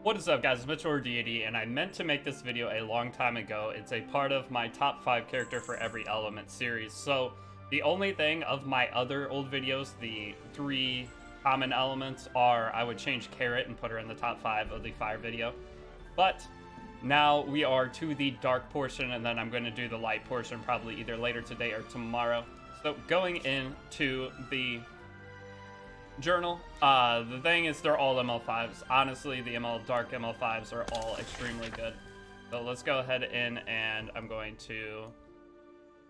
What is up, guys? It's Mitchell or Deity, and I meant to make this video a long time ago. It's a part of my top 5 character for every element series. So the only thing of my other old videos, the 3 common elements, are I would change Carrot and put her in the top 5 of the fire video. But now we are to the dark portion, and then I'm going to do the light portion probably either later today or tomorrow. So going into the journal. The thing is, they're all ML5s. Honestly, the dark ML5s are all extremely good. So let's go ahead in, and I'm going to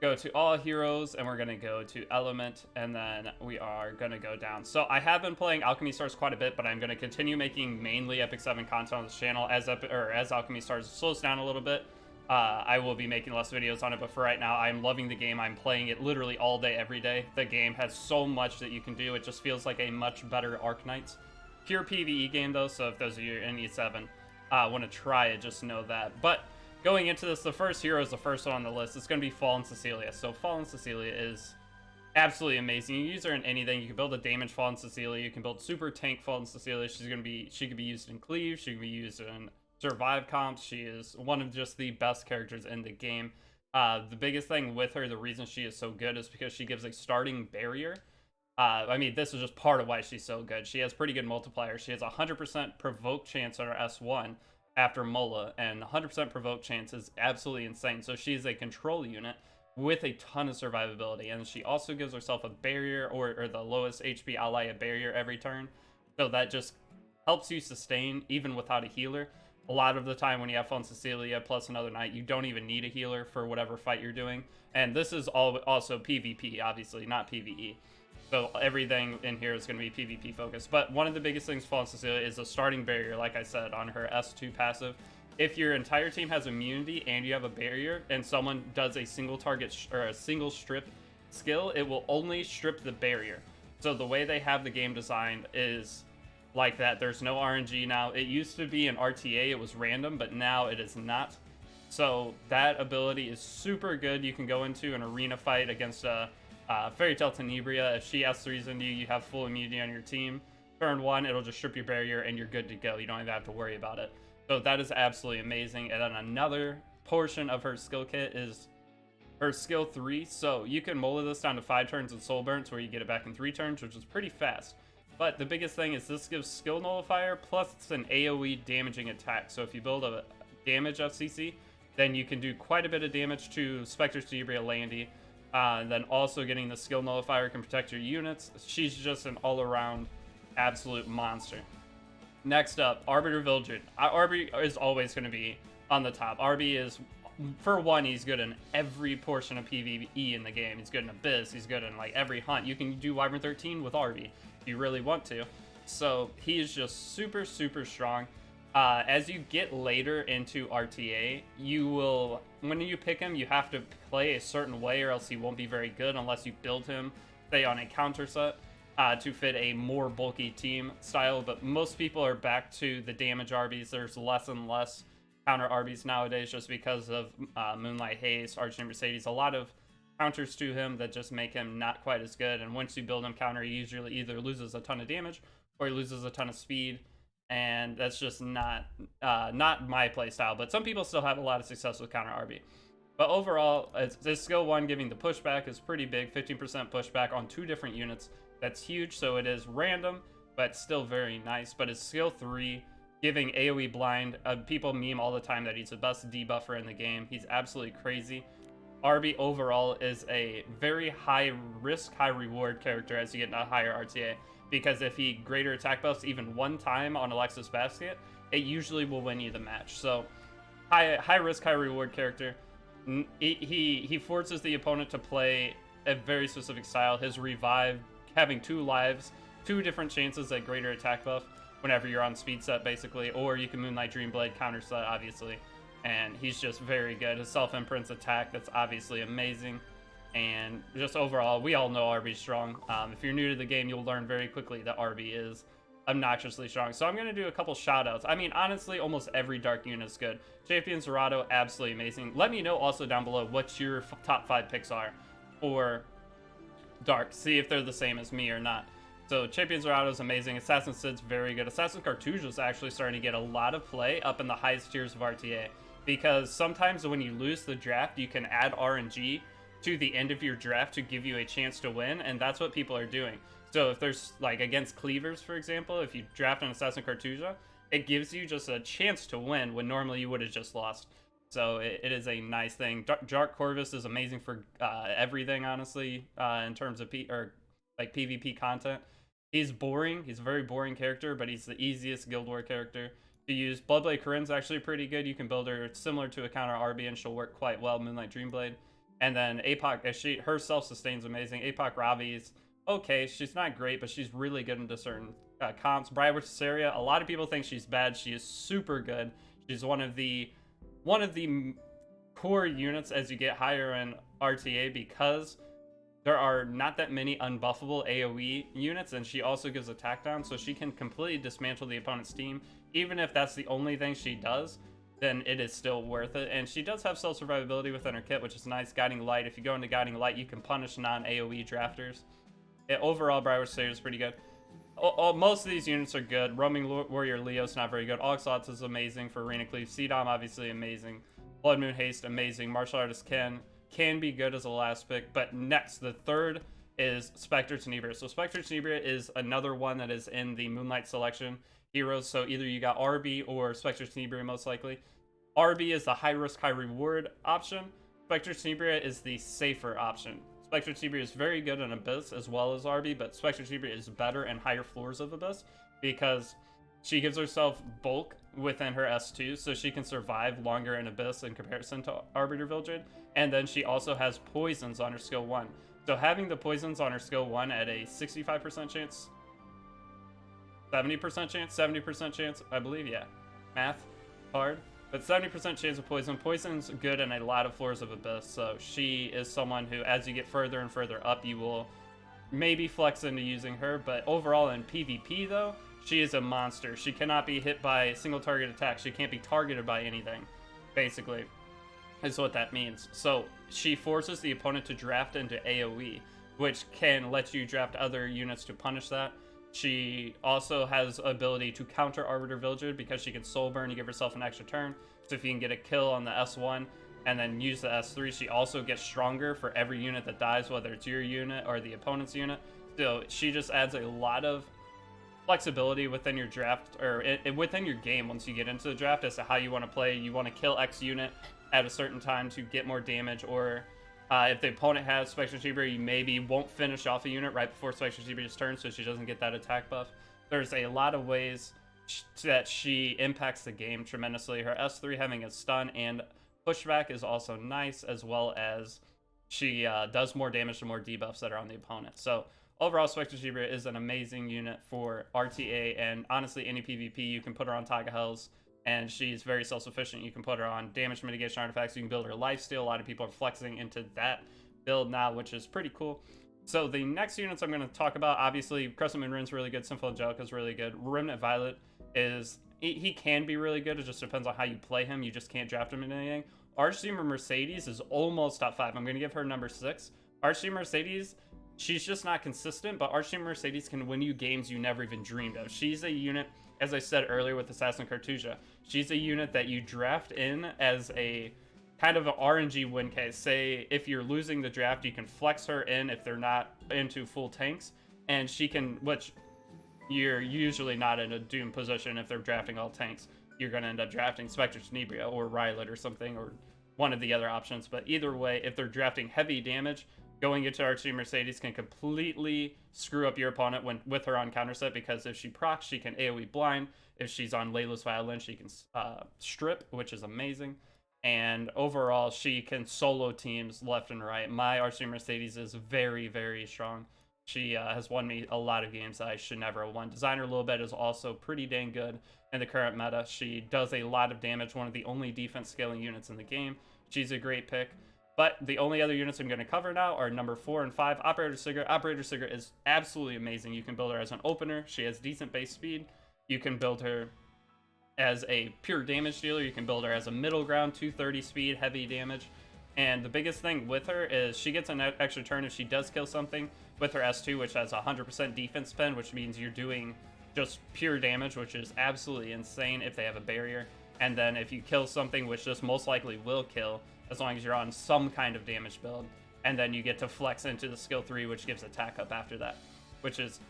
go to all heroes, and we're going to go to element, and then we are going to go down. So I have been playing Alchemy Stars quite a bit, but I'm going to continue making mainly Epic 7 content on this channel as Alchemy Stars slows down a little bit. I will be making less videos on it, but for right now, I'm loving the game. I'm playing it literally all day, every day. The game has so much that you can do. It just feels like a much better Arknights. Pure PvE game, though, so if those of you in E7 want to try it, just know that. But going into this, the first hero is the first one on the list. It's going to be Fallen Cecilia. So Fallen Cecilia is absolutely amazing. You use her in anything. You can build a damage Fallen Cecilia. You can build super tank Fallen Cecilia. She could be used in cleave. She can be used in survive comps. She is one of just the best characters in the game. The biggest thing with her, the reason she is so good, is because she gives a starting barrier. I mean, this is just part of why she's so good. She has pretty good multiplier. She has a 100% provoke chance on her S1 after Mola, and 100% provoke chance is absolutely insane. So she's a control unit with a ton of survivability, and she also gives herself a barrier, or the lowest HP ally a barrier every turn. So that just helps you sustain even without a healer. A lot of the time when you have Fallen Cecilia plus another knight, you don't even need a healer for whatever fight you're doing. And this is also PvP, obviously, not PvE. So everything in here is going to be PvP focused. But one of the biggest things Fallen Cecilia is a starting barrier, like I said, on her S2 passive. If your entire team has immunity and you have a barrier, and someone does a single target or a single strip skill, it will only strip the barrier. So the way they have the game designed is like that. There's no RNG now. It used to be an RTA, it was random, but now it is not. So that ability is super good. You can go into an arena fight against a Fairy Tale Tenebria. If she S3s into you, you have full immunity on your team. Turn 1, it'll just strip your barrier and you're good to go. You don't even have to worry about it. So that is absolutely amazing. And then another portion of her skill kit is her skill 3. So you can mola this down to 5 turns in Soul Burns, where you get it back in 3 turns, which is pretty fast. But the biggest thing is this gives skill nullifier, plus it's an AoE damaging attack. So if you build a damage FCC, then you can do quite a bit of damage to Spectre Zebra Landy. Then also getting the skill nullifier can protect your units. She's just an all-around absolute monster. Next up, Arbiter Vildred. Arby is always going to be on the top. Arby is, for one, he's good in every portion of PvE in the game. He's good in Abyss. He's good in like every hunt. You can do Wyvern 13 with Arby if you really want to. So he's just super, super strong. As you get later into RTA, when you pick him, you have to play a certain way, or else he won't be very good unless you build him, say, on a counter set to fit a more bulky team style. But most people are back to the damage Arby's. There's less and less counter Arby's nowadays, just because of Moonlight Haste, Archie Mercedes. A lot of counters to him that just make him not quite as good. And once you build him counter, he usually either loses a ton of damage or he loses a ton of speed. And that's just not my playstyle. But some people still have a lot of success with counter RB. But overall, this skill 1 giving the pushback is pretty big. 15% pushback on 2 different units. That's huge. So it is random, but still very nice. But his skill 3 giving AoE blind. People meme all the time that he's the best debuffer in the game. He's absolutely crazy. RB overall is a very high risk, high reward character as you get a higher RTA. Because if he greater attack buffs even one time on Alexis Basket, it usually will win you the match. So high risk, high reward character. He forces the opponent to play a very specific style. His revive, having 2 lives, 2 different chances at greater attack buff whenever you're on speed set, basically. Or you can Moonlight Dreamblade counter set, obviously. And he's just very good. His self-imprints attack, that's obviously amazing. And just overall, we all know RB's strong. If you're new to the game, you'll learn very quickly that RB is obnoxiously strong. So I'm going to do a couple shout-outs. I mean, honestly, almost every dark unit is good. Champion Zerato, absolutely amazing. Let me know also down below what your top 5 picks are for dark. See if they're the same as me or not. So Champion Zorado is amazing. Assassin Sid's very good. Assassin Cartouche is actually starting to get a lot of play up in the highest tiers of RTA, because sometimes when you lose the draft, you can add RNG to the end of your draft to give you a chance to win, and that's what people are doing. So if there's, like, against Cleavers, for example, if you draft an Assassin Cartouche, it gives you just a chance to win when normally you would have just lost. So it is a nice thing. Dark Corvus is amazing for everything, honestly, in terms of PvP content. He's boring. He's a very boring character, but he's the easiest Guild War character to use. Bloodblade Corinne's actually pretty good. You can build her similar to a counter RB, and she'll work quite well. Moonlight Dreamblade. And then APOC, her self-sustain's amazing. APOC Ravi's okay. She's not great, but she's really good into certain comps. Briar Cecilia, a lot of people think she's bad. She is super good. She's one of the core units as you get higher in RTA, because there are not that many unbuffable AoE units, and she also gives attack down, so she can completely dismantle the opponent's team. Even if that's the only thing she does, then it is still worth it. And she does have self-survivability within her kit, which is nice. Guiding Light, if you go into Guiding Light, you can punish non-AoE drafters. Overall, Briar Slayer is pretty good. Most of these units are good. Roaming Warrior Leo's not very good. Oxlots is amazing for Arena Cleave. Cdom, obviously amazing. Blood Moon Haste, amazing. Martial Artist can be good as a last pick. But next, the third is Spectre Zebra. So Spectre Zebra is another one that is in the Moonlight Selection heroes. So either you got RB or Spectre Zebra, most likely. RB is the high risk, high reward option. Spectre Zebra is the safer option. Spectre Zebra is very good in Abyss as well as RB, but Spectre Zebra is better in higher floors of Abyss because she gives herself bulk within her S2, so she can survive longer in Abyss in comparison to Arbiter Vildred. And then she also has poisons on her skill 1. So having the poisons on her skill 1 at a 65% chance, 70% chance, I believe, yeah. Math, hard. But 70% chance of poison. Poison's good in a lot of floors of Abyss, so she is someone who, as you get further and further up, you will maybe flex into using her. But overall in PvP, though, she is a monster. She cannot be hit by single target attacks. She can't be targeted by anything, basically, is what that means. So she forces the opponent to draft into AoE, which can let you draft other units to punish that. She also has ability to counter Arbiter Vildred because she can soul burn. You give herself an extra turn. So if you can get a kill on the S1 and then use the S3, she also gets stronger for every unit that dies, whether it's your unit or the opponent's unit. So she just adds a lot of flexibility within your draft, or within your game once you get into the draft, as to how you want to play. You want to kill X unit at a certain time to get more damage, or if the opponent has Spectre Zebra, you maybe won't finish off a unit right before Spectre Zebra's turn so she doesn't get that attack buff. There's a lot of ways that she impacts the game tremendously. Her S3 having a stun and pushback is also nice, as well as she does more damage to more debuffs that are on the opponent. So overall, Spectre Zebra is an amazing unit for RTA, and honestly, any PvP, you can put her on Taiga Hells, and she's very self-sufficient. You can put her on damage mitigation artifacts. You can build her lifesteal. A lot of people are flexing into that build now, which is pretty cool. So the next units I'm going to talk about, obviously, Crescent Moon Rune's really good. Sinful Angelica's really good. Remnant Violet is... He can be really good. It just depends on how you play him. You just can't draft him in anything. Archdeemon Mercedes is almost top 5. I'm going to give her number 6. Archdeemon Mercedes, she's just not consistent, but Archdeemon Mercedes can win you games you never even dreamed of. She's a unit... As I said earlier with Assassin Cartouche, she's a unit that you draft in as a kind of an RNG win case. Say, if you're losing the draft, you can flex her in if they're not into full tanks, and she can, which you're usually not in a doomed position if they're drafting all tanks. You're going to end up drafting Spectre Zebra or Rylet or something, or one of the other options. But either way, if they're drafting heavy damage, going into Archie Mercedes can completely screw up your opponent with her on counter set, because if she procs, she can AoE blind. If she's on Layla's Violin, she can strip, which is amazing. And overall, she can solo teams left and right. My Archie Mercedes is very, very strong. She has won me a lot of games that I should never have won. Designer Lilbet is also pretty dang good in the current meta. She does a lot of damage, one of the only defense scaling units in the game. She's a great pick. But the only other units I'm going to cover now are number 4 and 5. Operator Sigurd. Operator Sigurd is absolutely amazing. You can build her as an opener. She has decent base speed. You can build her as a pure damage dealer. You can build her as a middle ground, 230 speed, heavy damage. And the biggest thing with her is she gets an extra turn if she does kill something. with her S2, which has 100% defense spin, which means you're doing just pure damage, which is absolutely insane if they have a barrier. And then if you kill something, which just most likely will kill, as long as you're on some kind of damage build, and then you get to flex into the skill 3, which gives attack up after that, which is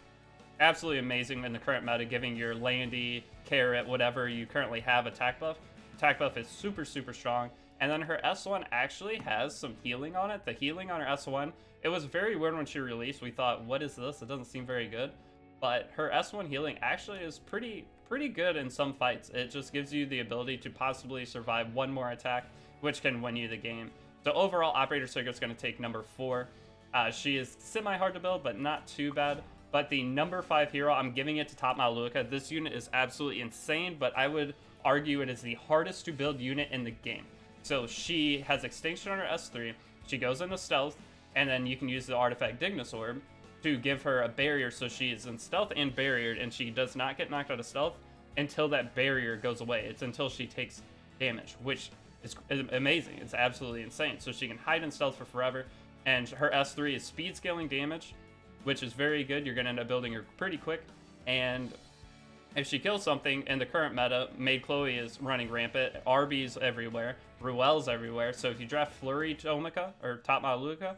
absolutely amazing in the current meta, giving your Landy, Carrot, whatever you currently have attack buff. Attack buff is super, super strong. And then her S1 actually has some healing on it. The healing on her S1, it was very weird when she released. We thought, what is this? It doesn't seem very good. But her S1 healing actually is pretty good in some fights. It just gives you the ability to possibly survive one more attack, which can win you the game. So overall, Operator Circuit's going to take number 4. She is semi-hard to build, but not too bad. But the number 5 hero, I'm giving it to Top Maluka. This unit is absolutely insane, but I would argue it is the hardest to build unit in the game. So she has Extinction on her S3, she goes into Stealth, and then you can use the artifact Dignus Orb to give her a barrier, so she is in Stealth and barriered, and she does not get knocked out of Stealth until that barrier goes away. It's until she takes damage, which is amazing. It's absolutely insane. So she can hide in Stealth for forever, and her S3 is speed scaling damage, which is very good. You're going to end up building her pretty quick, and if she kills something in the current meta, Maid Chloe is running rampant, Arby's everywhere, Ruel's everywhere, so if you draft Flurry Tomica, or Top Maluka,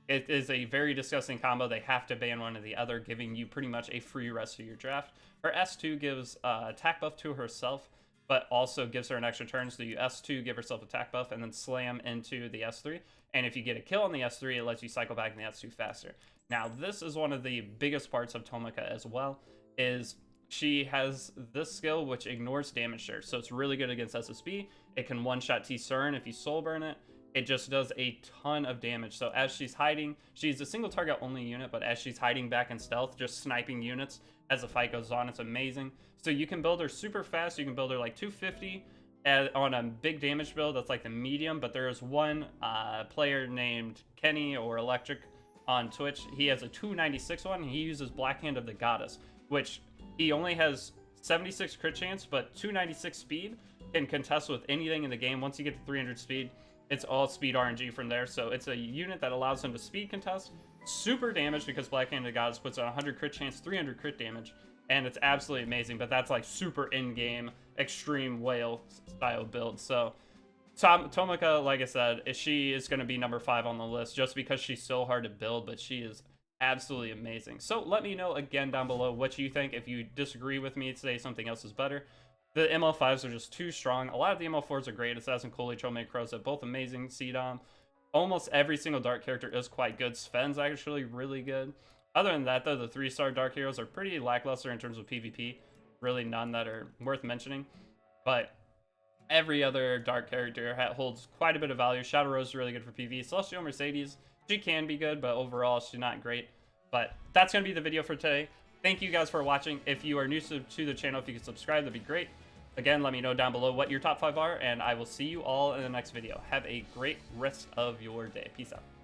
it is a very disgusting combo. They have to ban one or the other, giving you pretty much a free rest of your draft. Her S2 gives attack buff to herself, but also gives her an extra turn, so you S2, give herself attack buff, and then slam into the S3. And if you get a kill on the S3, it lets you cycle back in the S2 faster. Now, this is one of the biggest parts of Tomica as well, is she has this skill which ignores damage share. So it's really good against SSB. It can one-shot T-Cern if you soul burn it. It just does a ton of damage. So as she's hiding, she's a single target only unit, but as she's hiding back in stealth, just sniping units as the fight goes on, it's amazing. So you can build her super fast. You can build her like 250 on a big damage build. That's like the medium, but there is one player named Kenny or Electric on Twitch. He has a 296 one. He uses Black Hand of the Goddess, which he only has 76 crit chance, but 296 speed can contest with anything in the game. Once you get to 300 speed, it's all speed RNG from there. So it's a unit that allows him to speed contest, super damage because Black Hand of the Goddess puts on 100 crit chance, 300 crit damage, and it's absolutely amazing. But that's like super in-game, extreme whale style build. So Tomica, like I said, she is going to be number 5 on the list just because she's so hard to build, but she is absolutely amazing. So let me know again down below what you think. If you disagree with me, say something else is better. The ML5s are just too strong. A lot of the ML4s are great. Assassin, Coley, Chome, Crozet, both amazing. CDOM. Almost every single dark character is quite good. Sven's actually really good. Other than that, though, the 3-star dark heroes are pretty lackluster in terms of PvP. Really none that are worth mentioning. But every other dark character holds quite a bit of value. Shadow Rose is really good for PvP. Celestial Mercedes, she can be good, but overall she's not great. But that's going to be the video for today. Thank you guys for watching. If you are new to the channel, if you could subscribe, that'd be great. Again, let me know down below what your top 5 are, and I will see you all in the next video. Have a great rest of your day. Peace out.